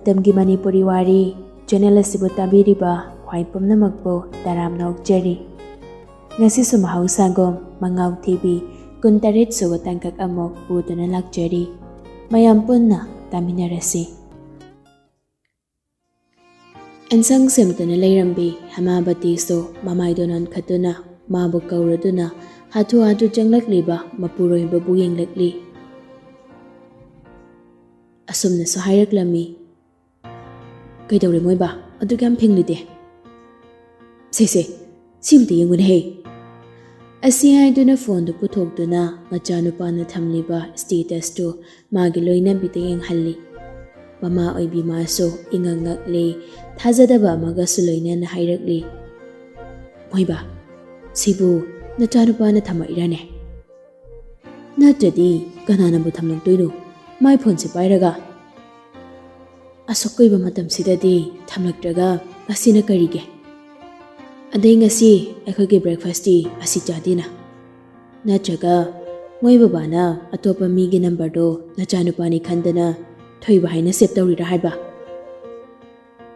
Matamgi Manipuri Wari channel asibu tabiriba khwai pumnamakpo taramna okjari. Ngasi su mahausagom Mangao Thibi 18 suba tangkak amok puduna lakjari. Mayam punna taminarasi. Ensang semtuna layrambi hamabati so mamaidonan katuna mabu kauraduna hatu janglakliba mapuroi babu yenglakli. Asumna so hairaklami. Kaidawre moiba adu kam phinglide. Se simti yengun he. Asi haiduna phone du puthokduna machanupana thamliba status tu magi loina bite yenghalli. Mama oibi maso ingangakle thajadaba amaga suloina na hairakli. Moiba sibu nachanupana thamairane. Natadi kanana bu thamlaktoino mai phone se pairaga. Asokoi ba matam sidadi thamlaktraga asina karige. Adai ngasi aikoge breakfast ti asi chadina. Natraga moi babana atopa migi number do nachanupani khandana thoiba haina save tawrira haiba.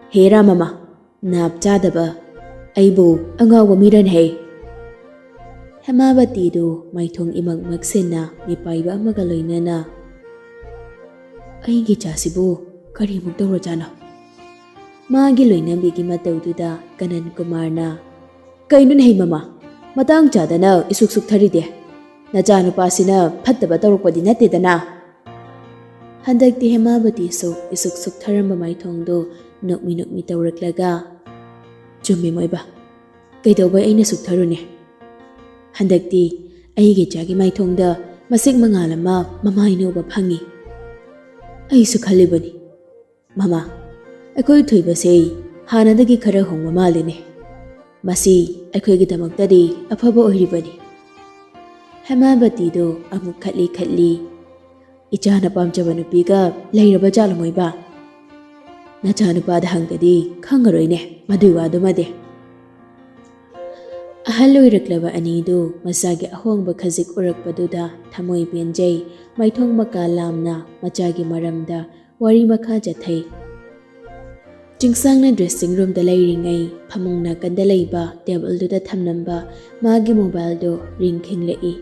Hera mama nap chadaba aibu angawa miran he. Hamabati do maithong imag magsena mipaiba amaga loinana. Aigi chasibu kari mukdawra jana. Magi loinabi gi matawduda kanan kumarna kainun hei mama matang chadana isuk tharide nachanupasina phattaba tawrukpadi nattedana. Handakti Hemabati so isuk tharamba maithongdo nokmi tawraklaga chummi moiba kaidawba aina suktharune. Handakti aigi chagi maithongda masik mangalama mamainoba phangi. Aisu khalibani mama akoi thoibase hanadagi khara hongwa maline. Masi akoi gi damaktadi afaba oiribani. Hemabati do amuk khatli ichana pamjaba nupiga lairaba jalmoiba. Nachanupada hangadi khangaroine madui wadu made. Ahaloi raklaba anidu masagi ahongba khazik urakpaduda thamoi benjai maithong maka lamna machagi maramda wari makha jathai. Jingsangna dressing room da lairingai phamungna kanda laiba table du da thamnamba magi mobile do ring khinglei.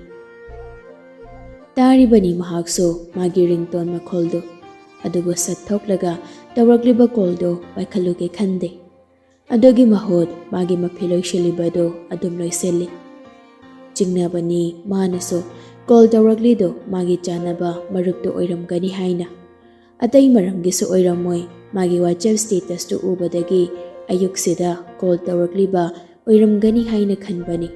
Tari bani mahakso magi ringtone makholdo adugo satthoklaga tawrakliba koldo paikhaluge khande. Adogi mahod magi mapiloi shelibado adum loiselli. Jingna bani manaso kol tawraklido magi chanaba marukto oiramgani haina. Atai maramgisu oiramoi magi WhatsApp status tu ubadagi ayuksida kol tawrakliba oiramgani haina khanbani.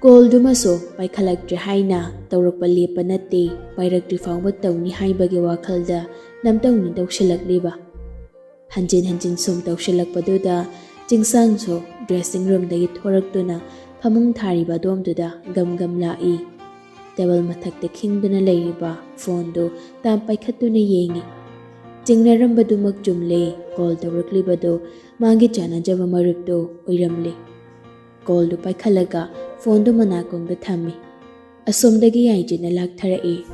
Kol dumaso paikhalaktre haina tawrakpa lepa natte pairakti fawba tawni haibagi wakhalda namtawni tawshalakliba. Hanjin som tawshalakpaduda jingsang so dressing room dagi thoraktuna phamung thariba domduda gam lai. Table mathakta khingduna leiriba phone do tam paikhatuna yengi. Jingnarambadumak jumle call tawraklibado magi chanajaba marupdo oiramle. Call do paikhalaga phone do manakongda thammi. Asomdagi yaijina laktharai.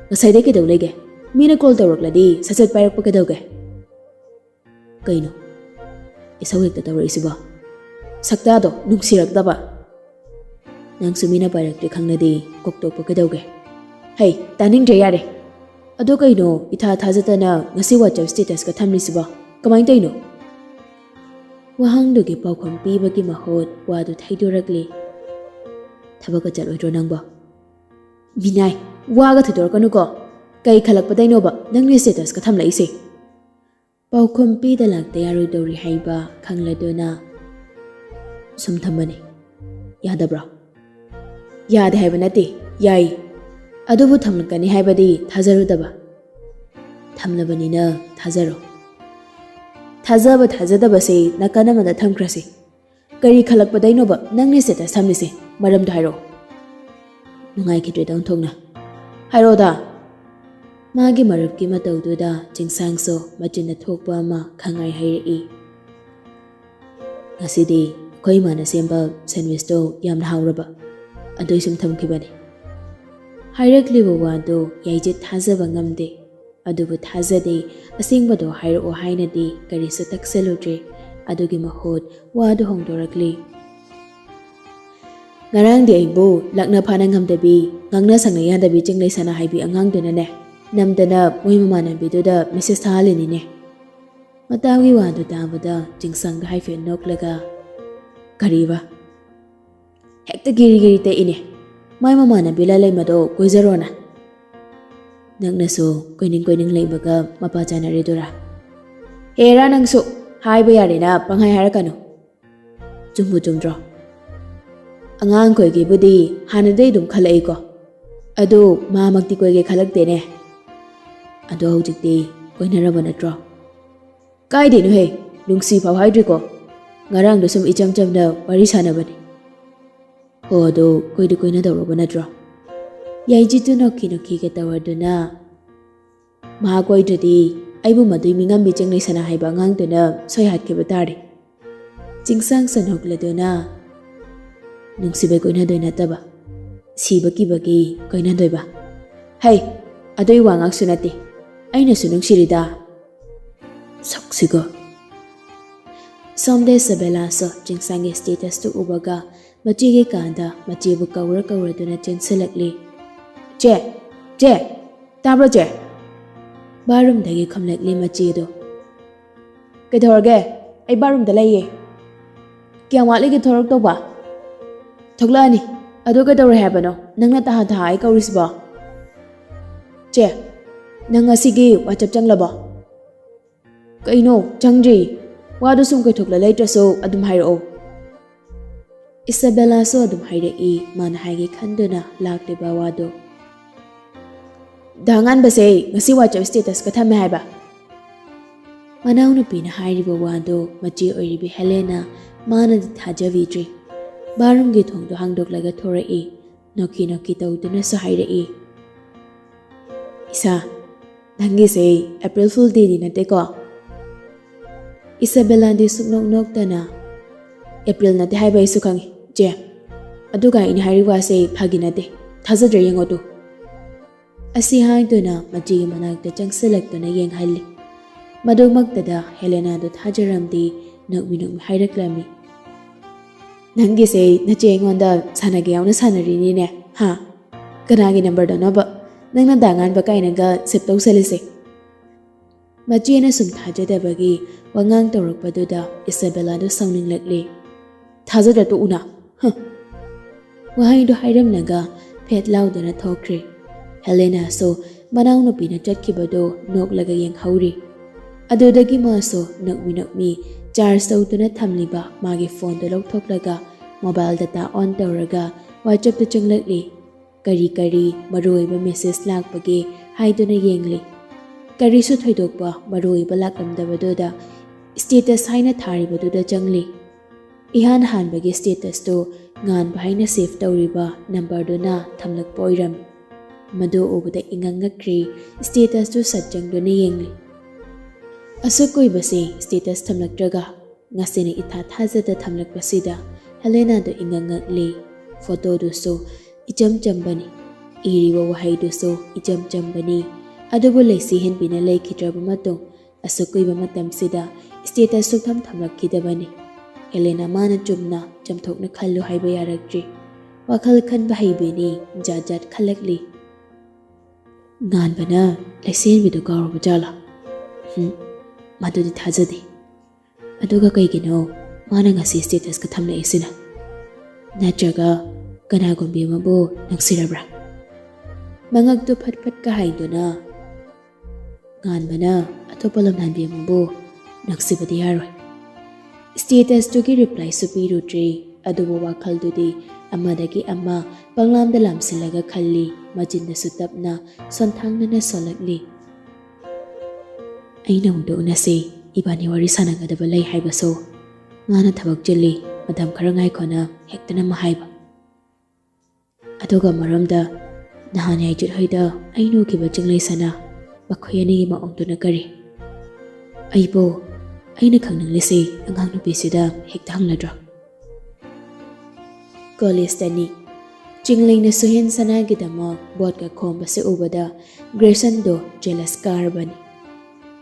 Ngasaide kedawlege mina call tawrakladi sasat pairakpa kedawge. Kaino isawekta tawraisiba saktado nungsirakdaba. Nang sumina pairakti khangnadi koktokpa kedawge. Hey taningdre yare. Ado kaino itha thajatana ngasi WhatsApp status ka thamlisiba kamai taino. Wahangdugi paukham pibagi mahod wadu thaidorakli. Thabaka chalodro nangba. Binai waga thidorkanu ko kai khalakpadaino ba nangni status ka thamlaise. Paukham pida lakte yaroi dori haiba khangladona sum thamani. Yadabra. Yade haiba nati yai. Adubu thamlakani haibadi thajarudaba. Thamlabanina thajaro. Thajadaba se nakanamada thamkrasi. Kari khalakpadainoba nangni status thamlise maramdo hairo. Nungai khidre dongthongna. Hairoda. Magi marupki matawduda jingsangso machinna thokpa ama khangai hairei. Ngasidi khoi mana semba sandwich do yamna hauraba. Adoi sum thamkhibani. Hairakliba wado yaijit thajaba ngamde. ꯑꯗꯨꯕꯨ ꯊꯥꯖꯗꯦ ꯑꯁꯦꯡꯕꯗꯣ ꯍꯥꯏꯔꯛꯑꯣ ꯍꯥꯏꯅꯗꯤ ꯀꯔꯤꯁꯨ ꯇꯛꯁꯜꯂꯨꯗ꯭ꯔꯦ ꯑꯗꯨꯒꯤ ꯃꯍꯨꯠ ꯋꯥꯗꯨ ꯍꯣꯡꯗꯣꯔꯛꯂꯤ ꯉꯔꯥꯡꯗꯤ ꯑꯩꯕꯨ ꯂꯛꯅ ꯐꯥꯅ ꯉꯝꯗꯕꯤ ꯉꯥꯡꯅ ꯁꯪꯅ ꯌꯥꯗꯕꯤ ꯆꯤꯡꯂꯩ ꯁꯅꯥ ꯍꯥꯏꯕꯤ ꯑꯉꯥꯡꯗꯨꯅꯅꯦ ꯅꯝꯗꯅ ꯃꯣꯏ ꯃꯃꯥꯟꯅꯕꯤꯗꯨꯗ ꯃꯦꯁꯦꯖ ꯊꯥꯍꯜꯂꯤꯅꯤꯅꯦ ꯃꯇꯥꯡꯒꯤ ꯋꯥꯗꯨ ꯇꯥꯕꯗ ꯆꯤꯡꯁꯪꯗ ꯍꯥꯏꯐꯦꯠ ꯅꯣꯛꯂꯒ ꯀꯔꯤꯕ ꯍꯦꯛꯇ ꯒꯤꯔꯤ ꯒꯤꯔꯤ ꯇꯛꯏꯅꯦ ꯃꯥꯏ ꯃꯃꯥꯟꯅꯕꯤ ꯂꯩꯃꯗꯣ ꯀꯣꯏꯖꯔꯣꯅ ꯅꯪꯅꯁꯨ ꯀꯣꯏꯅꯤꯡ ꯂꯩꯕꯒ ꯃꯄꯥ ꯆꯥꯅꯔꯤꯗꯨꯔꯥ ꯍꯦꯔꯥ ꯅꯪꯁꯨ ꯍꯥꯏꯕ ꯌꯥꯔꯦꯅ ꯄꯪꯍꯥꯏ ꯍꯥꯏꯔꯛꯀꯅꯨ ꯆꯨꯝꯕꯨ ꯆꯨꯝꯗ꯭ꯔꯣ ꯑꯉꯥꯡꯈꯣꯏꯒꯤꯕꯨꯗꯤ ꯍꯥꯟꯅꯗꯩ ꯑꯗꯨꯝ ꯈꯜꯂꯛꯏꯀꯣ ꯑꯗꯨ ꯃꯥꯃꯛꯇꯤ ꯀꯣꯏꯒꯦ ꯈꯜꯂꯛꯇꯦꯅꯦ ꯑꯗꯣ ꯍꯧꯖꯤꯛꯇꯤ ꯀꯣꯏꯅꯔꯕ ꯅꯠꯇ꯭ꯔꯣ ꯀꯥꯏꯗꯩꯅꯣꯍꯦ ꯅꯨꯡꯁꯤ ꯐꯥꯎ ꯍꯥꯏꯗ꯭ꯔꯤꯀꯣ ꯉꯔꯥꯡꯗꯣ ꯁꯨꯝ ꯏꯆꯝ ꯆꯝꯅ ꯋꯥꯔꯤ ꯁꯥꯟꯅꯕꯅꯤ ꯍꯣ ꯑꯗꯣ ꯀꯣꯏꯗꯤ ꯀꯣꯏꯅꯗꯧꯔꯕ ꯅꯠꯇ꯭ꯔꯣ ꯌꯥꯏꯖꯤꯠꯇꯨ ꯅꯣꯛꯈꯤ ꯇꯧꯔꯗꯨꯅ ꯃꯥ ꯀꯣꯏꯗ꯭ꯔꯗꯤ ꯑꯩꯕꯨ ꯃꯗꯨꯏ ꯃꯤꯉꯝꯕꯤ ꯆꯤꯡꯂꯩ ꯁꯅꯥ ꯍꯥꯏꯕ ꯑꯉꯥꯡꯗꯨꯅ ꯁꯣꯏꯍꯠꯈꯤꯕ ꯇꯥꯔꯦ ꯆꯤꯡꯁꯥꯡ ꯅꯣꯛꯂꯗꯨꯅ ꯅꯨꯡꯁꯤꯕꯩ ꯀꯣꯏꯅꯗꯣꯏ ꯅꯠꯇꯕ ꯁꯤꯕ ꯀꯤꯕꯒꯤ ꯀꯣꯏꯅꯗꯣꯏꯕ ꯍꯩ ꯑꯗꯨꯏ ꯋꯥ ꯉꯥꯛꯁꯨ ꯅꯠꯇꯦ ꯑꯩꯅꯁꯨ ꯅꯨꯡꯁꯤꯔꯤꯗ ꯁꯛꯁꯤꯒ ꯁꯣꯝꯗ ꯏꯁꯥꯕꯦꯂꯥꯁꯨ ꯆꯤꯡꯁꯥꯡꯒꯤ ꯁ꯭ꯇꯦꯇꯁꯇꯨ ꯎꯕꯒ ꯃꯆꯦꯒꯤ ꯀꯥꯗ ꯃꯆꯦꯕꯨ ꯀꯧꯔꯗꯨꯅ ꯆꯦꯟꯁꯤꯜꯂꯛꯂꯤ ꯆꯦ ꯇꯥꯕ꯭ꯔꯣ ꯆꯦ ꯕꯥꯔꯨꯝꯗꯒꯤ ꯈꯨꯝꯂꯛꯂꯤ ꯃꯆꯦꯗꯣ ꯀꯩꯗꯧꯔꯒꯦ ꯑꯩ ꯕꯥꯔꯨꯝꯗ ꯂꯩꯌꯦ ꯀꯌꯥꯝ ꯋꯥꯠꯂꯤꯒꯦ ꯊꯣꯔꯛꯇꯧꯕ ꯊꯣꯛꯂꯛꯑꯅꯤ ꯑꯗꯨ ꯀꯩꯗꯧꯔꯦ ꯍꯥꯏꯕꯅꯣ ꯅꯪꯅ ꯇꯍꯥ ꯑꯩ ꯀꯧꯔꯤꯁꯤꯕꯣ ꯆꯦ ꯅꯪ ꯉꯁꯤꯒꯤ ꯋꯥꯆꯞ ꯆꯪꯂꯕꯣ ꯀꯩꯅꯣ ꯆꯪꯗ꯭ꯔꯤ ꯋꯥꯗꯨ ꯁꯨꯝ ꯀꯣꯏꯊꯣꯛꯂ ꯂꯩꯇ꯭ꯔꯁꯨ ꯑꯗꯨꯝ ꯍꯥꯏꯔꯛꯑꯣ ꯏꯁꯥꯕꯦꯂꯥꯁꯨ ꯑꯗꯨꯝ ꯍꯥꯏꯔꯛꯏ ꯃꯥꯅ ꯍꯥꯏꯒꯦ ꯈꯟꯗꯨꯅ ꯂꯥꯛꯂꯤꯕ ꯋꯥꯗꯣ ꯗꯥꯉꯥꯟꯕꯁꯦ ꯉꯁꯤ ꯋꯥꯆꯞ ꯁ꯭ꯇꯦꯇꯁꯀ ꯊꯝꯃꯦ ꯍꯥꯏꯕ ꯃꯅꯥꯎꯅꯨꯄꯤꯅ ꯍꯥꯏꯔꯤꯕ ꯋꯥꯗꯣ ꯃꯆꯦ ꯑꯣꯏꯔꯤꯕꯤ ꯍꯦꯂꯦꯅ ꯃꯥꯅꯗꯤ ꯊꯥꯖꯕꯤꯗ꯭ꯔꯤ ꯕꯥꯔꯨꯝꯒꯤ ꯊꯣꯡꯗꯣ ꯍꯥꯡꯗꯣꯛꯂꯒ ꯊꯣꯔꯛꯏ ꯅꯣꯛꯈꯤ ꯇꯧꯗꯨꯅꯁꯨ ꯍꯥꯏꯔꯛꯏ ꯏꯁꯥ ꯅꯪꯒꯤꯁꯦ ꯑꯦꯄ꯭ꯔꯤꯜ ꯐꯨꯜ ꯗꯦꯗꯤ ꯅꯠꯇꯦꯀꯣ ꯏꯁꯥꯕꯦꯂꯥꯗꯤ ꯁꯨꯛꯅꯣꯛ ꯅꯣꯛꯇꯅ ꯑꯦꯄ꯭ꯔꯤꯜ ꯅꯠꯇꯦ ꯍꯥꯏꯕ ꯑꯩꯁꯨ ꯈꯪꯉꯤ ꯆꯦ ꯑꯗꯨꯒ ꯑꯩꯅ ꯍꯥꯏꯔꯤ ꯋꯥꯁꯦ ꯐꯥꯒꯤ ꯅꯠꯇꯦ ꯊꯥꯖꯗ꯭ꯔꯦ ꯌꯦꯡꯉꯣ ꯇꯨ ꯑꯁꯤ ꯍꯥꯏꯗꯨꯅ ꯃꯆꯦꯒꯤ ꯃꯅꯥꯛꯇ ꯆꯪꯁꯤꯜꯂꯛꯇꯨꯅ ꯌꯦꯡꯍꯜꯂꯤ ꯃꯗꯨꯃꯛꯇꯗ ꯍꯦꯂꯦꯅꯥꯗꯨ ꯊꯥꯖꯔꯝꯗꯤ ꯅꯣꯛꯃꯤ ꯍꯥꯏꯔꯛꯂꯝꯃꯤ ꯅꯪꯒꯤꯁꯦ ꯅꯆꯦ ꯑꯩꯉꯣꯟꯗ ꯁꯥꯟꯅꯒꯦ ꯌꯥꯎꯅ ꯁꯥꯟꯅꯔꯤꯅꯤꯅꯦ ꯍꯥ ꯀꯅꯥꯒꯤ ꯅꯝꯕꯔꯗꯅꯣꯕ ꯅꯪꯅ ꯗꯥꯉꯥꯟꯕ ꯀꯥꯏꯅꯒ ꯁꯦꯞ ꯇꯧꯁꯜꯂꯤꯁꯦ ꯃꯆꯦꯅ ꯁꯨꯝ ꯊꯥꯖꯗꯕꯒꯤ ꯋꯥꯉꯥꯡ ꯇꯧꯔꯛꯄꯗꯨꯗ ꯏꯁꯥꯕꯦꯂꯥꯗꯨ ꯁꯥꯎꯅꯤꯡꯂꯛꯂꯤ ꯊꯥꯖꯗ꯭ꯔ ꯇꯣꯛꯎꯅ ꯋꯥꯍꯩꯗꯨ ꯍꯥꯏꯔꯝꯂꯒ ꯐꯦꯠ ꯂꯥꯎꯗꯨꯅ ꯊꯣꯛꯈ꯭ꯔꯦ ꯍꯦꯂꯦꯅꯥꯁꯨ ꯃꯅꯥꯎꯅꯨꯄꯤꯅ ꯆꯠꯈꯤꯕꯗꯣ ꯅꯣꯛꯂꯒ ꯌꯦꯡꯍꯧꯔꯤ ꯑꯗꯨꯗꯒꯤ ꯃꯥꯁꯨ ꯅꯣꯛꯃꯤ ꯆꯥꯔꯖ ꯇꯧꯗꯨꯅ ꯊꯝꯂꯤꯕ ꯃꯥꯒꯤ ꯐꯣꯟꯗꯨ ꯂꯧꯊꯣꯛꯂꯒ ꯃꯣꯕꯥꯏꯜ ꯗꯇꯥ ꯑꯣꯟ ꯇꯧꯔꯒ ꯋꯥꯆꯞꯇ ꯆꯪꯂꯛꯂꯤ ꯀꯔꯤ ꯃꯔꯨꯑꯣꯏꯕ ꯃꯦꯁꯦꯖ ꯂꯥꯛꯄꯒꯦ ꯍꯥꯏꯗꯨꯅ ꯌꯦꯡꯂꯤ ꯀꯔꯤꯁꯨ ꯊꯣꯏꯗꯣꯛꯄ ꯃꯔꯨꯑꯣꯏꯕ ꯂꯥꯛꯂꯝꯗꯕꯗꯨꯗ ꯁ꯭ꯇꯦꯇꯁ ꯍꯥꯏꯅ ꯊꯥꯔꯤꯕꯗꯨꯗ ꯆꯪꯂꯤ ꯏꯍꯥꯟ ꯍꯥꯟꯕꯒꯤ ꯁ꯭ꯇꯦꯇꯁꯇꯨ ꯉꯥꯟꯕ ꯍꯥꯏꯅ ꯁꯦꯞ ꯇꯧꯔꯤꯕ ꯅꯝꯕꯔꯗꯨꯅ ꯊꯝꯂꯛꯄ ꯑꯣꯏꯔꯝꯃꯤ ꯃꯗꯨ ꯎꯕꯗ ꯏꯉꯛꯉꯛꯈ꯭ꯔꯤ ꯁ꯭ꯇꯦꯇꯁꯇꯨ ꯁꯠ ꯆꯪꯗꯨꯅ ꯌꯦꯡꯂꯤ ꯑꯁꯨꯛ ꯀꯨꯏꯕꯁꯤ ꯁ꯭ꯇꯦꯇꯁ ꯊꯝꯂꯛꯇ꯭ꯔꯒ ꯉꯁꯤꯅ ꯏꯊꯥ ꯊꯥꯖꯗ ꯊꯝꯂꯛꯄꯁꯤꯗ ꯍꯦꯂꯦꯅꯥꯗꯨ ꯏꯉꯛꯉꯛꯂꯤ ꯐꯣꯇꯣꯗꯨꯁꯨ ꯏꯆꯝ ꯆꯝꯕꯅꯤ ꯏꯔꯤꯕ ꯋꯥꯍꯩꯗꯨꯁꯨ ꯏꯆꯝ ꯆꯝꯕꯅꯤ ꯑꯗꯨꯕꯨ ꯂꯩꯁꯤ ꯍꯦꯟꯕꯤꯅ ꯂꯩꯈꯤꯗ꯭ꯔꯕ ꯃꯇꯨꯡ ꯑꯁꯨꯛ ꯀꯨꯏꯕ ꯃꯇꯝꯁꯤꯗ ꯁ꯭ꯇꯦꯇꯁ ꯁꯨꯛꯊꯝ ꯊꯝꯂꯛꯈꯤꯗꯕꯅꯤ ꯍꯦꯂꯦꯅꯥ ꯃꯥꯅ ꯆꯨꯝꯅ ꯆꯝꯊꯣꯛꯅ ꯈꯜꯂꯨ ꯍꯥꯏꯕ ꯌꯥꯔꯛꯇ꯭ꯔꯤ ꯋꯥꯈꯜ ꯈꯟꯕ ꯍꯩꯕꯤꯅꯤ ꯖꯥꯠ ꯈꯜꯂꯛꯂꯤ ꯉꯥꯟꯕꯅ ꯂꯩꯁꯤ ꯍꯦꯟꯕꯤꯗꯨ ꯀꯥꯎꯔꯕ ꯖꯥꯠꯂꯥ ꯃꯗꯨꯗꯤ ꯊꯥꯖꯗꯦ ꯑꯗꯨꯒ ꯀꯩꯒꯤꯅꯣ ꯃꯥꯅ ꯉꯁꯤ ꯁ꯭ꯇꯦꯇꯁꯀ ꯊꯝꯂꯛꯏꯁꯤꯅ ꯅꯠꯇ꯭ꯔꯒ ꯀꯅꯥꯒꯨꯝꯕꯤ ꯑꯃꯕꯨ ꯅꯨꯡꯁꯤꯔꯕ꯭ꯔꯥ ꯃꯉꯛꯇꯨ ꯐꯠꯀ ꯍꯥꯏꯗꯨꯅ ꯉꯥꯟꯕꯅ ꯑꯇꯣꯞꯄ ꯂꯝꯗꯥꯟꯕꯤ ꯑꯃꯕꯨ ꯅꯨꯡꯁꯤꯕꯗꯤ ꯌꯥꯔꯣꯏ ꯁ꯭ꯇꯦꯇꯁꯇꯨꯒꯤ ꯔꯤꯄ꯭ꯂꯥꯏꯁꯨ ꯄꯤꯔꯨꯗ꯭ꯔꯤ ꯑꯗꯨꯕꯨ ꯋꯥꯈꯜꯗꯨꯗꯤ ꯑꯃꯗꯒꯤ ꯑꯃ ꯄꯪꯂꯥꯝꯗ ꯂꯥꯝꯁꯤꯜꯂꯒ ꯈꯜꯂꯤ ꯃꯆꯤꯟꯗꯁꯨ ꯇꯞꯅ ꯁꯣꯟꯊꯥꯡꯅꯅ ꯁꯣꯜꯂꯛꯂꯤ ꯑꯩꯅ ꯑꯃꯨꯛꯇ ꯎꯅꯁꯤ ꯏꯕꯥꯅꯤ ꯋꯥꯔꯤ ꯁꯥꯟꯅꯒꯗꯕ ꯂꯩ ꯍꯥꯏꯕꯁꯨ ꯃꯥꯅ ꯊꯕꯛ ꯆꯤꯜꯂꯤ ꯃꯇꯝ ꯈꯔ ꯉꯥꯏꯈꯣꯅ ꯍꯦꯛꯇꯅ ꯍꯥꯏꯕ ꯑꯗꯨꯒ ꯃꯔꯝꯗ ꯅꯍꯥꯟ ꯌꯥꯏꯖꯤꯠ ꯍꯣꯏꯗ ꯑꯩꯅ ꯎꯈꯤꯕ ꯆꯤꯡꯂꯩ ꯁꯅꯥ ꯃꯈꯣꯏ ꯑꯅꯤꯒꯤ ꯃꯑꯣꯡꯗꯨꯅ ꯀꯔꯤ ꯑꯩꯕꯨ ꯑꯩꯅ ꯈꯪꯅꯤꯡꯂꯤꯁꯤ ꯑꯉꯥꯡ ꯅꯨꯄꯤꯁꯤꯗ ꯍꯦꯛꯇ ꯍꯪꯂꯗ꯭ꯔꯣ ꯀꯣꯂꯦꯖꯇꯅꯤ Chingling na suhin sana gidamak bot ka khomba se ubada Grayson do jealous karbani.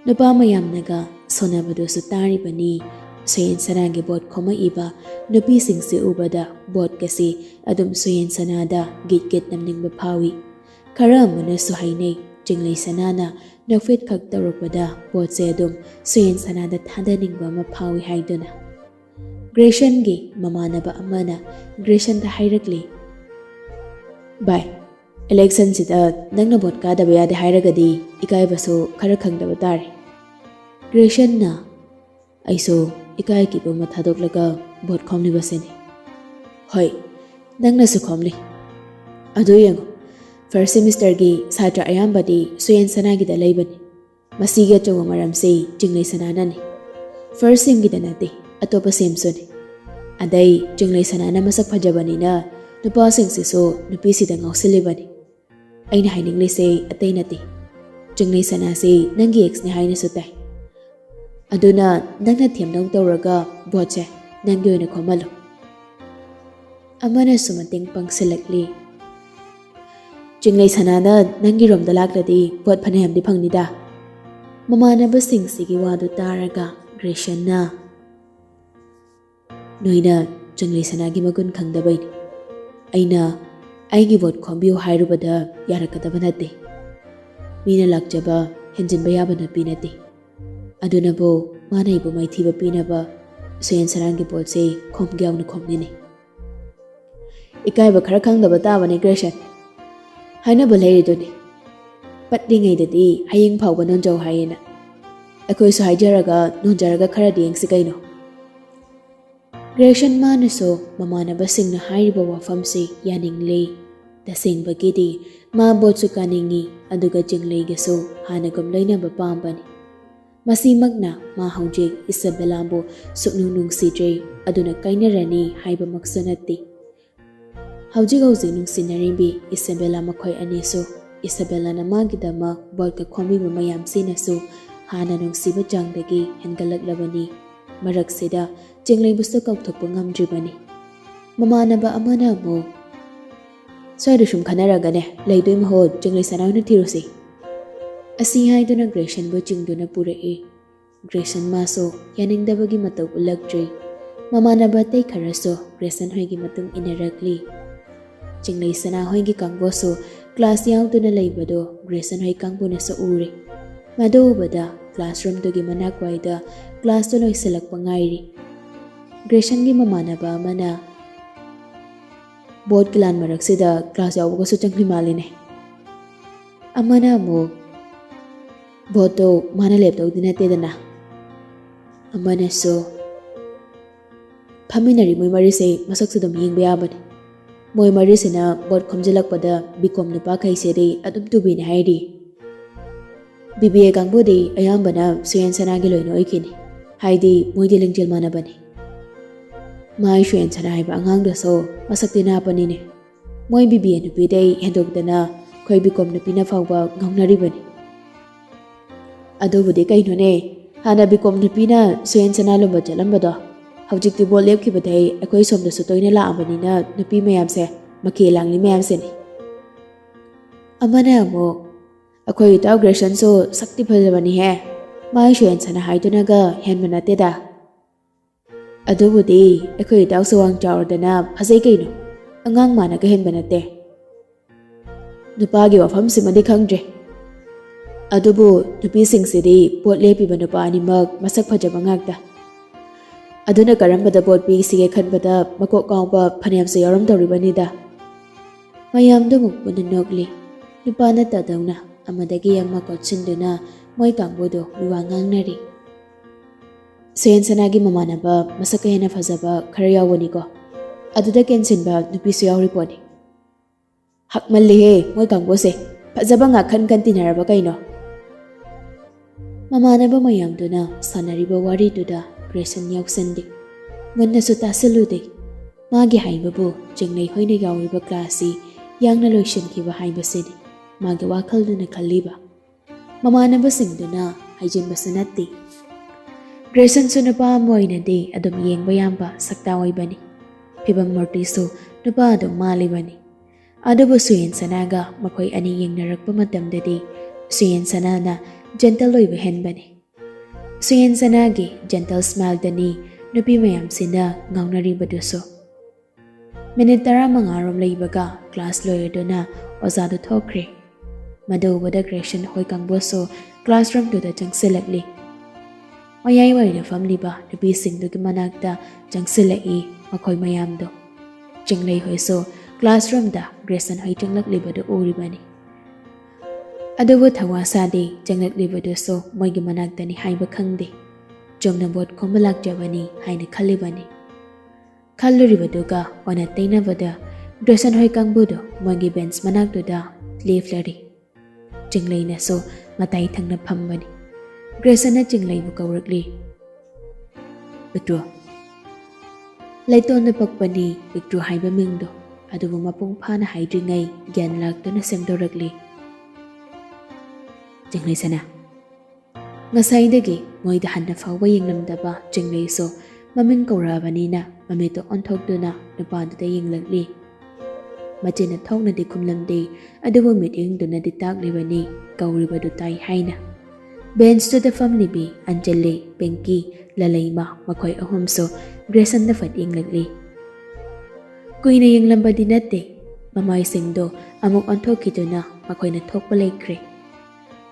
Nupa mayam naga sonabado su taribani suhin sana gi bot khoma iba nupi sing se ubada bot kasi adum suhin sana da git namning baphawi. Kara mana su hainay chingling sana na nafit kag tarupada bot se adum suhin sana da thadaning ba maphawi haiduna. Grayson gi mamanaba amana Grayson da hairakli. Bye. Election sida nangna bot ka da baya de hairagadi ikai baso khara khangdaba tare. Grayson na aiso ikai ki bama thadok bot khomli baseni. Hoi, nangna su khomli. Adu yango. First semester gi satra ayambadi suyen sana gi da laibani. Masiga chawa maram se jinglai sanana ni. First sem gi da nate atopa sem soni. Adai jinglai sanana masak phajabani na nupa sing siso nupi sida ngausilibani. Aina hainingli se atay nati. Jinglai sana se nangi ex ni haina sutay. Aduna nangna thiyam nang tawraga botche nangi oina khomalo. Amana sumanting pangsilakli. Jinglai sana na nangi rom dalakladi bot phanayam di phangnida. Mamanaba sing sigi wadu taraga Grayson na. Noina jinglai sana gi magun khangdabayni. Aina aigi bot khombiyo hairubada yarakadaba nate. Mina lakjaba henjinba yaba napi nate. Aduna bo mana ibu maithiba pinaba suyen sarangi bot se khomgyaw na khomnini. Ikaiba khara khangdaba tabani Grayson. Haina ba leiriduni. Patlingai dadi haying phawba nonjaw hayena. Akoi su haijaraga nonjaraga khara diyengsi kaino. Grayson manaso mamanaba singna hairiba wafamsi yaningli. Tasingbagidi ma botsu kaningi aduga jinglaygaso hanagam lainaba pambani. Masimagna ma haujik Isabelambo suknung sidre aduna kainarani haiba maksanati. Haujik nungsinaribi Isabella makoy aniso Isabella na magidama bolka khomiba mayam sinaso hana nungsiba jangdagi hengalaklabani. Maraksida jinglay busto kauthokpa ngamdribani. Mamanaba amana mo Soy sum khanaragane leidoi mahod jinglai sana na thirusi. Asi haiduna Grayson bo jingduna purai. Grayson maso yaningdabagi mataw ulagdri. Mamanaba tay kharaso Grayson hoigi matung inarakli. Jinglai sana hoigi kangboso class yauduna leibado Grayson hoi kangbuna sa uri. Mado bada classroom dogi manakwaida class to loisalak pangairi. Grayson gi mamanaba mana Bot kilan maraksida class yaw ko sutang himaline. Amana mo boto mana leptaw dinate dana. Amana so paminari moy marise masak sudam hing bayabani. Moy marise na bot khomjilak pada bikom na pa kaiseri adum tubi na haidi. BBA kangbodi ayambana suyan sana giloy no ikini. Haidi moy diling jilmana bani. Mai shuyen sana haiba angang daso masak tinapani ne. Moy BBA nupi day hendok dana koy bikom nupi na fawba ngongnari bani. Adobudi kaino ne hana bikom nupi na suyen sana lumba jalambado. Haujik ti bol lepki baday akoy somda sutoy na laambani na nupi mayam se makilang ni mayam se ni. Amana mo akoy itaw Grayson so sakti phajabani he. Mai shuyen sana haidunaga henmanate da. Adubudi akoy itaw sawang chawdana phasay kaino angang mana ka henbanate. Nupagi wafam simadi khangdre. Adubu nupi singsidi bot lepi ba nupa animag masak phajaba ngakta. Aduna karambada bot pi sige khanbada makok kaungpa phanayam sa yaram tawribanida. Mayamda mukpuna nogli. Nupa na tadawna amadagi ang makotsinduna moy kangbodo wiwangang nari. Suyen sanagi mamanaba masaka hena fazaba khara yawani ko. Aduda kensinba nupi su yawri poni. Hakmalli he moy kangbose fazaba nga khan tinaraba kaino. Mamanaba mayamduna sanariba wari duda Grayson yawsandi. Nganna su tasaludi. Magi haibabu jinglay hoyna yawriba klasi yangna loishankiba haibasini. Magi wakalduna khaliba. Mamanaba singduna haijinba sanati. Grayson su napa moinadi adum yengba yamba sakta oibani. Phibam mortisu napa adum malibani. ꯑꯗꯨꯕꯨ ꯁꯨꯌꯦꯟ ꯁꯅꯥꯒ ꯃꯈꯣꯏ ꯑꯅꯤ ꯌꯦꯡꯅꯔꯛꯄ ꯃꯇꯝꯗꯗꯤ ꯁꯨꯌꯦꯟ ꯁꯅꯥꯅ gentle ꯑꯣꯏꯕ ꯍꯦꯟꯕꯅꯤ꯫ ꯁꯨꯌꯦꯟ ꯁꯅꯥꯒꯤ gentle ꯁ꯭ꯃꯥꯏꯜꯗꯅꯤ ꯅꯨꯄꯤ ꯃꯌꯥꯝꯁꯤꯅ ꯉꯥꯎꯅꯔꯤꯕꯗꯨꯁꯨ꯫ Minute 15 ꯂꯩꯕꯒ class ꯂꯣꯏꯔꯗꯨꯅ ꯑꯣꯖꯥꯗꯨ ꯊꯣꯛꯈ꯭ꯔꯦ꯫ ꯃꯗꯨ ꯎꯕꯗ ꯒ꯭ꯔꯦꯁꯟ ꯍꯣꯏ ꯀꯥꯡꯕꯨꯁꯨ ꯀ꯭ꯂꯥꯁꯔꯨꯝꯗꯨꯗ ꯆꯪꯁꯤꯜꯂꯛꯂꯤ꯫ ꯃꯌꯥꯏꯋꯥꯏꯗ ꯐꯝꯂꯤꯕ ꯅꯨꯄꯤꯁꯤꯡꯗꯨꯒꯤ ꯃꯅꯥꯛꯇ ꯆꯪꯁꯤꯜꯂꯛꯏ ꯃꯈꯣꯏ ꯃꯌꯥꯝꯗꯣ꯫ ꯆꯤꯡꯂꯩ ꯍꯣꯏꯁꯨ ꯀ꯭ꯂꯥꯁꯔꯨꯝꯗ ꯒ꯭ꯔꯦꯁꯟ ꯍꯣꯏ ꯆꯪꯂꯛꯂꯤꯕꯗꯨ ꯎꯔꯤꯕꯅꯤ꯫ ꯑꯗꯨꯕꯨ ꯊꯋꯥ ꯁꯥꯗꯦ ꯆꯪꯂꯛꯂꯤꯕꯗꯨꯁꯨ ꯃꯣꯏꯒꯤ ꯃꯅꯥꯛꯇꯅꯤ ꯍꯥꯏꯕ ꯈꯪꯗꯦ꯫ ꯆꯨꯝꯅ ꯚꯣꯠ ꯈꯣꯝꯕ ꯂꯥꯛꯆꯕꯅꯤ ꯍꯥꯏꯅ ꯈꯜꯂꯤꯕꯅꯤ꯫ ꯈꯜꯂꯨꯔꯤꯕꯗꯨꯒ ꯑꯣꯟꯅ ꯇꯩꯅꯕꯗ ꯒ꯭ꯔꯦꯁꯟ ꯍꯣꯏ ꯀꯥꯡꯕꯨꯗꯣ ꯃꯣꯏꯒꯤ ꯕꯦꯟꯁ ꯃꯅꯥꯛꯇꯨꯗ ꯂꯦꯞꯂꯔꯤ꯫ ꯆꯤꯡꯂꯩꯅꯁꯨ ꯃꯇꯥꯏ ꯊꯪꯅ ꯐꯝꯕꯅꯤ꯫ ꯒ꯭ꯔꯦꯁꯟꯅ ꯆꯤꯡꯂꯩꯕꯨ ꯀꯧꯔꯛꯂꯤ꯫ ꯄꯤꯛꯇ꯭ꯔꯨ꯫ ꯂꯩꯇꯣꯟꯗ ꯄꯛꯄꯅꯤ ꯄꯤꯛꯇ꯭ꯔꯨ ꯍꯥꯏꯕ ꯃꯤꯡꯗꯣ, ꯑꯗꯨꯕꯨ ꯃꯄꯨꯡ ꯐꯥꯅ ꯍꯥꯏꯗ꯭ꯔꯤꯉꯩ ꯒ꯭ꯌꯥꯟ ꯂꯥꯛꯇꯨꯅ ꯁꯦꯝꯗꯣꯔꯛꯂꯤ꯫ ꯆꯤꯡꯂꯩ ꯁꯅꯥ꯫ ꯉꯁꯥꯏꯗꯒꯤ ꯃꯣꯏꯗ ꯍꯟꯅ ꯐꯥꯎꯕ ꯌꯦꯡꯂꯝꯗꯕ ꯆꯤꯡꯂꯩꯁꯨ ꯃꯃꯤꯡ ꯀꯧꯔꯛꯑꯕꯅꯤꯅ ꯃꯃꯤꯠꯇꯣ ꯑꯣꯟꯊꯣꯛꯇꯨꯅ ꯅꯨꯄꯥꯗꯨꯗ ꯌꯦꯡꯂꯛꯂꯤ꯫ ꯃꯆꯤꯟꯅ ꯊꯣꯛꯅꯗꯤ ꯈꯨꯝꯂꯝꯗꯦ, ꯑꯗꯨꯕꯨ ꯃꯤꯠꯌꯦꯡꯗꯨꯅꯗꯤ ꯇꯥꯛꯂꯤꯕꯅꯤ ꯀꯧꯔꯤꯕꯗꯨ ꯇꯥꯏ ꯍꯥꯏꯅ꯫ ꯕꯦꯟꯁꯇꯨꯗ ꯐꯝꯂꯤꯕꯤ ꯑꯟꯖꯂꯤ, ꯄꯤꯡꯀꯤ, ꯂꯂꯩꯃ ꯃꯈꯣꯏ ꯑꯍꯨꯝꯁꯨ ꯒ꯭ꯔꯦꯁꯟꯗ ꯐꯠ ꯌꯦꯡꯂꯛꯂꯤ꯫ ꯀꯨꯏꯅ ꯌꯦꯡꯂꯝꯕꯗꯤ ꯅꯠꯇꯦ, ꯃꯃꯥꯏꯁꯤꯡꯗꯣ ꯑꯃꯨꯛ ꯑꯣꯟꯊꯣꯛꯈꯤꯗꯨꯅ ꯃꯈꯣꯏꯅ ꯊꯣꯛꯄ ꯂꯩꯈ꯭ꯔꯦ꯫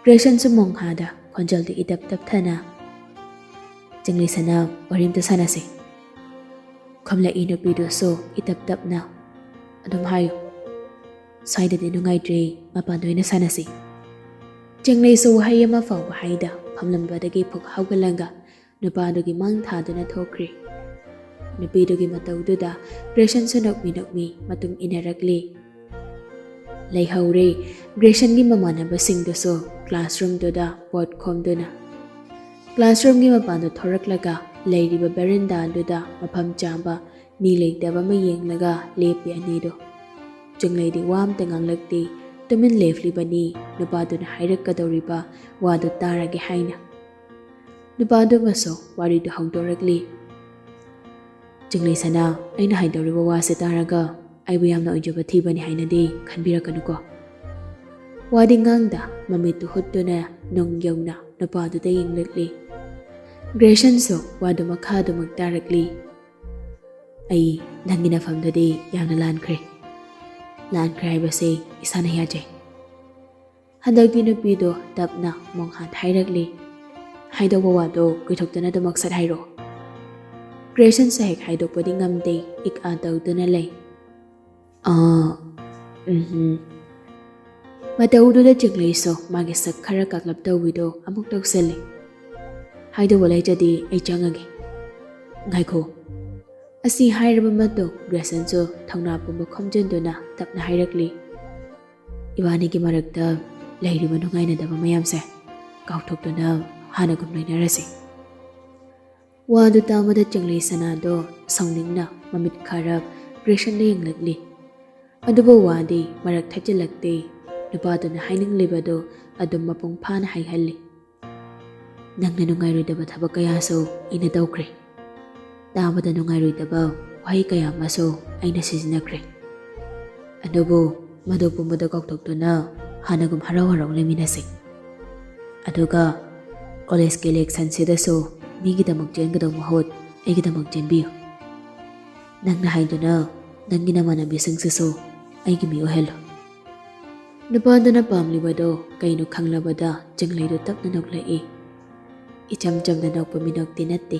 ꯒ꯭ꯔꯦꯁꯟꯁꯨ ꯃꯣꯡꯍꯥꯗ ꯈꯣꯟꯖꯦꯜꯗꯨ ꯏꯇꯞ ꯇꯞꯊꯅ, ꯆꯤꯡꯂꯩ ꯁꯅꯥ, ꯋꯥꯔꯤ ꯑꯝꯇ ꯁꯥꯟꯅꯁꯤ꯫ ꯈꯨꯝꯂꯛꯏ ꯅꯨꯄꯤꯗꯨꯁꯨ ꯏꯇꯞ ꯇꯞꯅ, ꯑꯗꯨꯝ ꯍꯥꯏꯌꯨ꯫ ꯁ꯭ꯋꯥꯏꯗꯗꯤ ꯅꯨꯡꯉꯥꯏꯇ꯭ꯔꯦ, ꯃꯄꯥꯟꯗ ꯑꯣꯏꯅ ꯁꯥꯟꯅꯁꯤ꯫ ꯆꯤꯡꯂꯩꯁꯨ ꯋꯥꯍꯩ ꯑꯃ ꯐꯥꯎꯕ ꯍꯥꯏꯗ ꯐꯝꯂꯝꯕꯗꯒꯤ ꯐꯨꯛ ꯍꯧꯒꯠꯂꯒ ꯅꯨꯄꯥꯗꯨꯒꯤ ꯃꯥꯡ ꯊꯥꯗꯨꯅ ꯊꯣꯛꯈ꯭ꯔꯦ꯫ ꯅꯨꯄꯤꯗꯨꯒꯤ ꯃꯇꯧꯗꯨꯗ ꯒ꯭ꯔꯦꯁꯟꯁꯨ ꯅꯣꯛꯃꯤ ꯃꯇꯨꯡ ꯏꯟꯅꯔꯛꯂꯤ꯫ ꯂꯩꯍꯧꯔꯦ ꯒ꯭ꯔꯦꯁꯟꯒꯤ ꯃꯃꯥꯟꯅꯕꯁꯤꯡꯗꯨꯁꯨ ꯀ꯭ꯂꯥꯁꯔꯨꯝꯗꯨꯗ ꯄꯣꯠ ꯈꯣꯝꯗꯨꯅ꯫ ꯀ꯭ꯂꯥꯁꯔꯨꯝꯒꯤ ꯃꯄꯥꯟꯗ ꯊꯣꯔꯛꯂꯒ ꯂꯩꯔꯤꯕ ꯕꯦꯔꯦꯟꯗꯥꯗꯨꯗ ꯃꯐꯝ ꯆꯥꯕ ꯃꯤ ꯂꯩꯇꯕ ꯑꯃ ꯌꯦꯡꯂꯒ ꯂꯦꯞꯄꯤ ꯑꯅꯤꯗꯣ꯫ ꯆꯤꯡꯂꯩꯗꯤ ꯋꯥ ꯑꯝꯇ ꯉꯥꯡꯂꯛꯇꯦ, ꯇꯨꯃꯤꯟ ꯂꯦꯞꯂꯤꯕꯅꯤ ꯅꯨꯄꯥꯗꯨꯅ ꯍꯥꯏꯔꯛꯀꯗꯧꯔꯤꯕ ꯋꯥꯗꯨ ꯇꯥꯔꯒꯦ ꯍꯥꯏꯅ꯫ ꯅꯨꯄꯥꯗꯨꯃꯁꯨ ꯋꯥꯔꯤꯗꯨ ꯍꯧꯗꯣꯔꯛꯂꯤ꯫ ꯆꯤꯡꯂꯩ ꯁꯅꯥ, ꯑꯩꯅ ꯍꯥꯏꯗꯧꯔꯤꯕ ꯋꯥꯁꯦ ꯇꯥꯔꯒ ꯑꯩꯕꯨ ꯌꯥꯝꯅ ꯑꯣꯏꯖꯕ ꯊꯤꯕꯅꯤ ꯍꯥꯏꯅꯗꯤ ꯈꯟꯕꯤꯔꯛꯀꯅꯨꯀꯣ꯫ ꯋꯥꯗꯤ ꯉꯥꯡꯗ ꯃꯃꯤꯠꯇꯨ ꯍꯨꯠꯇꯨꯅ ꯅꯨꯡ ꯌꯧꯅ ꯅꯨꯄꯥꯗꯨꯗ ꯌꯦꯡꯂꯛꯂꯤ꯫ ꯒ꯭ꯔꯦꯁꯟꯁꯨ ꯋꯥꯗꯨ ꯃꯈꯥꯗꯨꯃꯛ ꯇꯥꯔꯛꯂꯤ꯫ ꯑꯩ ꯅꯪꯒꯤ ꯅꯐꯝꯗꯨꯗꯤ ꯌꯥꯝꯅ ꯂꯥꯟꯈ꯭ꯔꯦ꯫ ꯂꯥꯟꯈ꯭ꯔꯦ ꯍꯥꯏꯕꯁꯦ ꯏꯁꯥꯅ ꯌꯥꯖꯩ꯫ ꯍꯟꯗꯛꯇꯤ ꯅꯨꯄꯤꯗꯣ ꯇꯞꯅ ꯃꯣꯡꯍꯥꯟ ꯍꯥꯏꯔꯛꯂꯤ꯫ ꯍꯥꯏꯗꯧꯕ ꯋꯥꯗꯣ ꯀꯣꯏꯊꯣꯛꯇꯅ ꯑꯗꯨꯃꯛ ꯁꯠ ꯍꯥꯏꯔꯛꯑꯣ꯫ ꯒ꯭ꯔꯦꯁꯟꯁꯨ ꯍꯦꯛ ꯍꯥꯏꯗꯣꯛꯄꯗꯤ ꯉꯝꯗꯦ, ꯏꯛ ꯑꯥ ꯇꯧꯗꯨꯅ ꯂꯩ꯫ ꯃꯇꯧꯗꯨꯗ ꯆꯤꯡꯂꯩꯁꯨ ꯃꯥꯒꯤ ꯁꯛ ꯈꯔ ꯀꯥꯛꯂꯞ ꯇꯧꯕꯤꯗꯣ ꯑꯃꯨꯛ ꯇꯧꯁꯤꯜꯂꯤ꯫ ꯍꯥꯏꯗꯧꯕ ꯂꯩꯇ꯭ꯔꯗꯤ ꯑꯩ ꯆꯪꯉꯒꯦ꯫ ꯉꯥꯏꯈꯣ꯫ ꯑꯁꯤ ꯍꯥꯏꯔꯕ ꯃꯇꯨꯡ ꯒ꯭ꯔꯦꯁꯟꯁꯨ ꯊꯧꯅꯥ ꯄꯨꯝꯕ ꯈꯣꯝꯖꯤꯟꯗꯨꯅ ꯇꯞꯅ ꯍꯥꯏꯔꯛꯂꯤ꯫ ꯏꯕꯥꯅꯤꯒꯤ ꯃꯔꯛꯇ ꯂꯩꯔꯤꯕ ꯅꯨꯡꯉꯥꯏꯅꯗꯕ ꯃꯌꯥꯝꯁꯦ ꯀꯥꯎꯊꯣꯛꯇꯨꯅ ꯍꯥꯟꯅꯒꯨꯝ ꯂꯩꯅꯔꯁꯤ꯫ ꯋꯥꯗꯨ ꯇꯥꯕꯗ ꯆꯤꯡꯂꯩ ꯁꯅꯥꯗꯣ ꯁꯥꯎꯅꯤꯡꯅ ꯃꯃꯤꯠ ꯈꯔ ꯒ꯭ꯔꯦꯁꯟꯗ ꯌꯦꯡꯂꯛꯂꯤ꯫ ꯑꯗꯨꯕꯨ ꯋꯥꯗꯤ ꯃꯔꯛ ꯊꯠꯆꯤꯜꯂꯛꯇꯦ꯫ ꯅꯨꯄꯥꯗꯨꯅ ꯍꯥꯏꯅꯤꯡꯂꯤꯕꯗꯨ ꯑꯗꯨꯝ ꯃꯄꯨꯡ ꯐꯥꯅ ꯍꯥꯏꯍꯜꯂꯤ꯫ ꯅꯪꯅ ꯅꯨꯡꯉꯥꯏꯔꯣꯏꯗꯕ ꯊꯕꯛ ꯀꯌꯥꯁꯨ ꯑꯩꯅ ꯇꯧꯈ꯭ꯔꯦ꯫ ꯇꯥꯕꯗ ꯅꯨꯡꯉꯥꯏꯔꯣꯏꯗꯕ ꯋꯥꯍꯩ ꯀꯌꯥ ꯑꯃꯁꯨ ꯑꯩꯅ ꯁꯤꯖꯤꯟꯅꯈ꯭ꯔꯦ꯫ ꯑꯗꯨꯕꯨ ꯃꯗꯨ ꯄꯨꯝꯕꯗ ꯀꯥꯎꯊꯣꯛꯇꯨꯅ ꯍꯥꯟꯅꯒꯨꯝ ꯍꯔꯥꯎ ꯍꯔꯥꯎ ꯂꯩꯃꯤꯟꯅꯁꯤ꯫ ꯑꯗꯨꯒ ꯀꯣꯂꯦꯖꯀꯤ ꯏꯂꯦꯛꯁꯟꯁꯤꯗꯁꯨ ꯃꯤꯒꯤꯗꯃꯛ ꯆꯦꯟꯒꯗꯧ ꯃꯍꯨꯠ ꯑꯩꯒꯤꯗꯃꯛ ꯆꯦꯟꯕꯤꯌꯨ꯫ ꯅꯪꯅ ꯍꯥꯏꯗꯨꯅ ꯅꯪꯒꯤ ꯅꯃꯥꯟꯅꯕꯤꯁꯤꯡꯁꯤꯁꯨ ꯑꯩꯒꯤ ꯃꯤ ꯑꯣꯏꯍꯜꯂꯨ꯫ ꯅꯨꯄꯥꯗꯨꯅ ꯄꯥꯝꯂꯤꯕꯗꯣ ꯀꯩꯅꯣ ꯈꯪꯂꯕꯗ ꯆꯤꯡꯂꯩꯗꯨ ꯇꯞꯅ ꯅꯣꯛꯂꯛꯏ꯫ ꯏꯆꯝ ꯆꯝꯅ ꯅꯣꯛꯄ ꯃꯤꯅꯣꯛꯇꯤ ꯅꯠꯇꯦ꯫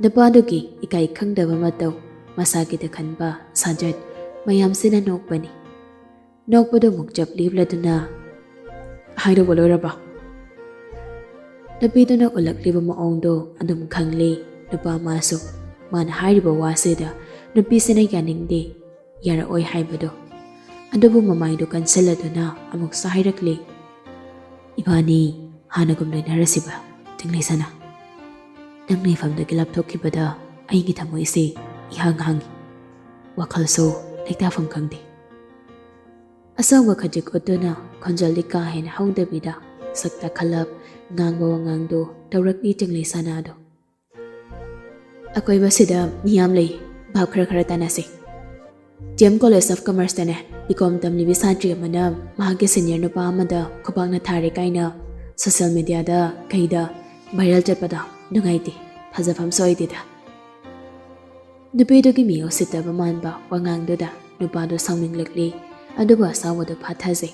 ꯅꯨꯄꯥꯗꯨꯒꯤ ꯏꯀꯥꯏ ꯈꯪꯗꯕ ꯃꯇꯧ, ꯃꯁꯥꯒꯤꯗ ꯈꯟꯕ ꯁꯥꯖꯠ ꯃꯌꯥꯝꯁꯤꯅ ꯅꯣꯛꯄꯅꯤ꯫ ꯅꯣꯛꯄꯗꯨ ꯑꯃꯨꯛ ꯆꯞ ꯂꯦꯞꯂꯗꯨꯅ, ꯍꯥꯏꯗꯧꯕ ꯂꯣꯏꯔꯕ? ꯅꯨꯄꯤꯗꯨꯅ ꯎꯠꯂꯛꯂꯤꯕ ꯃꯑꯣꯡꯗꯣ ꯑꯗꯨꯝ ꯈꯪꯂꯤ ꯅꯨꯄꯥ ꯃꯥꯁꯨ ꯃꯥꯅ ꯍꯥꯏꯔꯤꯕ ꯋꯥꯁꯤꯗ ꯅꯨꯄꯤꯁꯤꯅ ꯌꯥꯅꯤꯡꯗꯦ, ꯌꯥꯔꯛꯑꯣꯏ ꯍꯥꯏꯕꯗꯣ꯫ ꯑꯗꯨꯕꯨ ꯃꯃꯥꯏꯗꯨ ꯀꯟꯁꯤꯜꯂꯗꯨꯅ ꯑꯃꯨꯛꯁꯨ ꯍꯥꯏꯔꯛꯂꯤ꯫ ꯏꯕꯥꯅꯤ ꯍꯥꯟꯅꯒꯨꯝ ꯂꯩꯅꯔꯁꯤꯕ ꯆꯤꯡꯂꯩ ꯁꯅꯥ꯫ ꯅꯪꯅ ꯏꯐꯝꯗꯒꯤ ꯂꯥꯞꯊꯣꯛꯈꯤꯕꯗ ꯑꯩꯒꯤ ꯊꯃꯣꯏꯁꯤ ꯏꯍꯥꯡ ꯍꯥꯡꯉꯤ, ꯋꯥꯈꯜꯁꯨ ꯂꯩꯇꯥꯐꯝ ꯈꯪꯗꯦ꯫ ꯑꯁꯪꯕ ꯈꯖꯤꯛ ꯎꯠꯇꯨꯅ ꯈꯣꯟꯖꯦꯜꯗꯤ ꯀꯥ ꯍꯦꯟꯅ ꯍꯧꯗꯕꯤꯗ ꯁꯛ ꯇꯥꯈꯠꯂꯞ ꯉꯥꯡꯕ ꯋꯥꯉꯥꯡꯗꯣ ꯇꯧꯔꯛꯂꯤ ꯆꯤꯡꯂꯩ ꯁꯅꯥꯗꯣ꯫ ꯑꯀꯣꯏꯕꯁꯤꯗ ꯃꯤ ꯌꯥꯝ ꯂꯩ, ꯚꯥꯞ ꯈꯔ ꯇꯥꯟꯅꯁꯤ꯫ GM College of Commerce tane BCom tamlibi satri amana mahagi senior nupa amada khupakna thare kaina social media da kaida viral chatpada nungaiti phajafam soidida nupedogi mi ositaba manba wangangdoda nupado saunginglakli aduba sawadu phathaje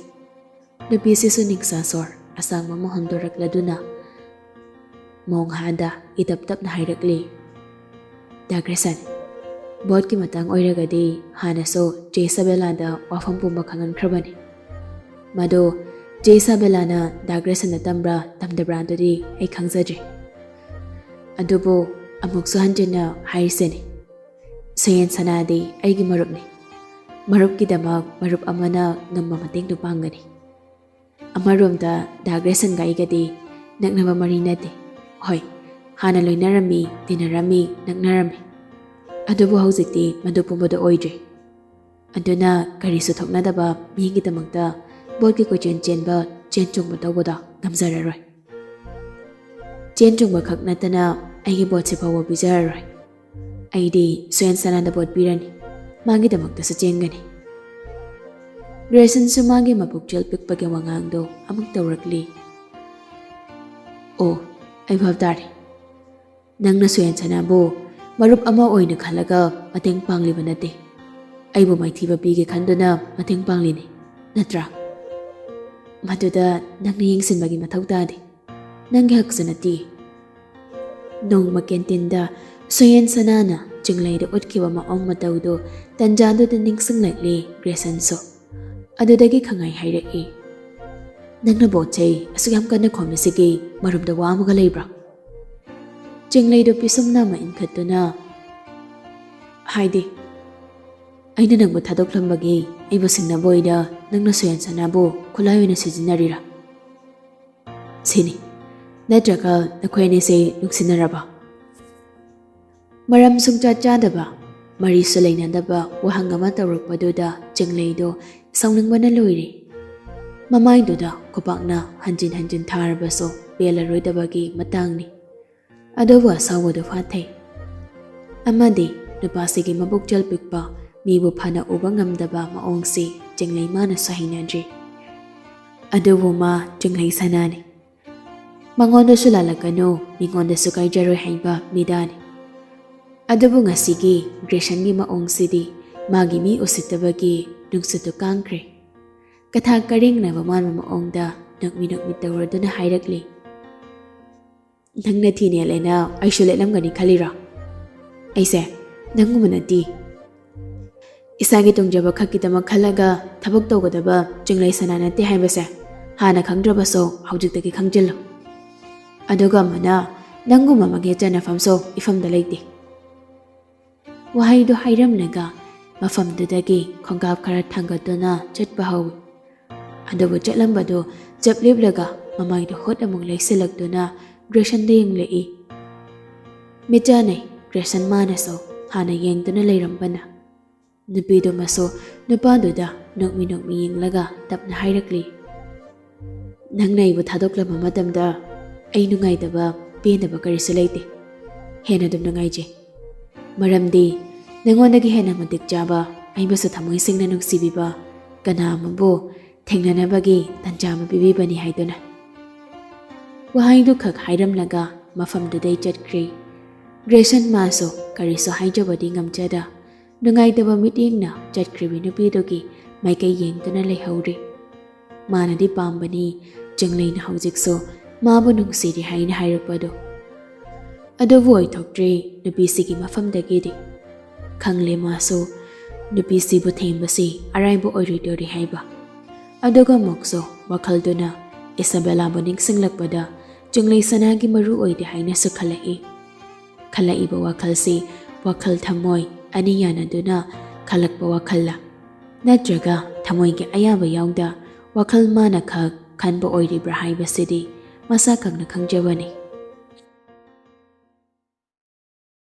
nupi sisu ningsa sor asangma mohandorakladuna monghada itaptapna hairakli dagresan Board ki matang oiragadi hanaso J Sabela da wafam pumba khangan khrabani mado J Sabela na dagresan na tambra tamdabra dodi ai khangzaje adubo amuksu hanjina hairiseni sayen sanadi aigi marupni marup ki damak marup amana namma mateng du pangani amaromda dagresan ga igadi naknaba marinati hoi hana loinarami dinarami naknarami adubu hauzikti madupumbodo oidre aduna karisu thoknadaba migidamagta bodki ko chenba chenchungba tawboda ngamjararoi chenchungba khaknatana aigi bodse pawo bijararoi aidi soyen sananda bod pirani magidamagta sa chengani Grayson sumagi mapukjal pikpage wangangdo amuk tawrakli o ai bhabdari nangna soyen sanabo Marup ama oina khalaga mateng pangliba nate aibu maithiba pige khanduna mateng panglini natra maduda nangni yengsinbagi mathau tade nangi haksanati nongma kentinda soyen sanana chinglaida utkiba ma ong mataudo tanjando da ningsinglakli Grayson so adudagi khangai hairei nangna bochei asugam kana khomesigi marupda wamaga leibra Chinglaido pisumna ma inkhatuna haidi aina nangbu thadokhlambagi aibu singna boida nangna soyan sanabu khulayoina sijinarira sini natraga nakhoine se nuksinaraba maram sungcha chadaba mari sulainadaba wahangama tawrakpaduda Chinglaido saunningbana loire mamaiduda khopakna hanjin tharabaso pelaroidabagi matangni Adowa sawadu fathe amadi nupasigi mabukjal pikpa mibu phana uba ngamdaba maongsi Chinglai mana sahinadri adowu ma Chinglai sanani mangonda sulalakano mingonda sukai jaroi haiba midani adowu ngasigi Grayson gi maongsidi magi mi usitabagi nungsutu kangkre katha karing na baman maongda nakmi tawraduna hairakli Nangna thine lena aishule lamgani khalira aise nangumanati isagi tungjaba khakitama khalaga thabak tawgadaba Chinglai sananate haibase hana khangdrabaso haujiktagi khangjillo aduga mana nanguma mage chana famso ifamda leite wahaido hairamnaga mafamdudagi khongap khara thangatuna chatpa hawi adubu chatlambado chapleblaga mamaido hot amung leiselakduna Grayson ding lei Mijane Grayson manaso hana yengtuna leirambana nupido maso nupaduda nokmi yenglaga tapna hairakli nangnai bu thadoklama matamda ai nungaidaba penaba karisu leite hena dum nungaije maramdi nangondagi hena matik jaba aibasu thamoi singna nungsibiba kanamabu thengnanabagi tanjama bibibani haiduna Wahaidu khak hairamlaga mafamdudai chatkri Grayson maso kariso haijabadi ngamjada nungaidaba mitingna chatkribi nupidogi maikai yengtuna leihauri manadi pambani Chinglai haujikso mabu nungsiri haina hairakpado adobu oithokdri nupisigi mafamdagidi khangle maso nupisibu thembasi araibu oiridori haiba adoga mokso wakhalduna Isabella boning singlakpada Chinglai sanagi maru oide haina su khalai ba wakhalsi wakhal thamoi ani yanaduna khalakpa wakhalla natraga thamoi ge ayaba yaungda wakhal mana khak khanba oiribra haibasidi masa khangna khangjabani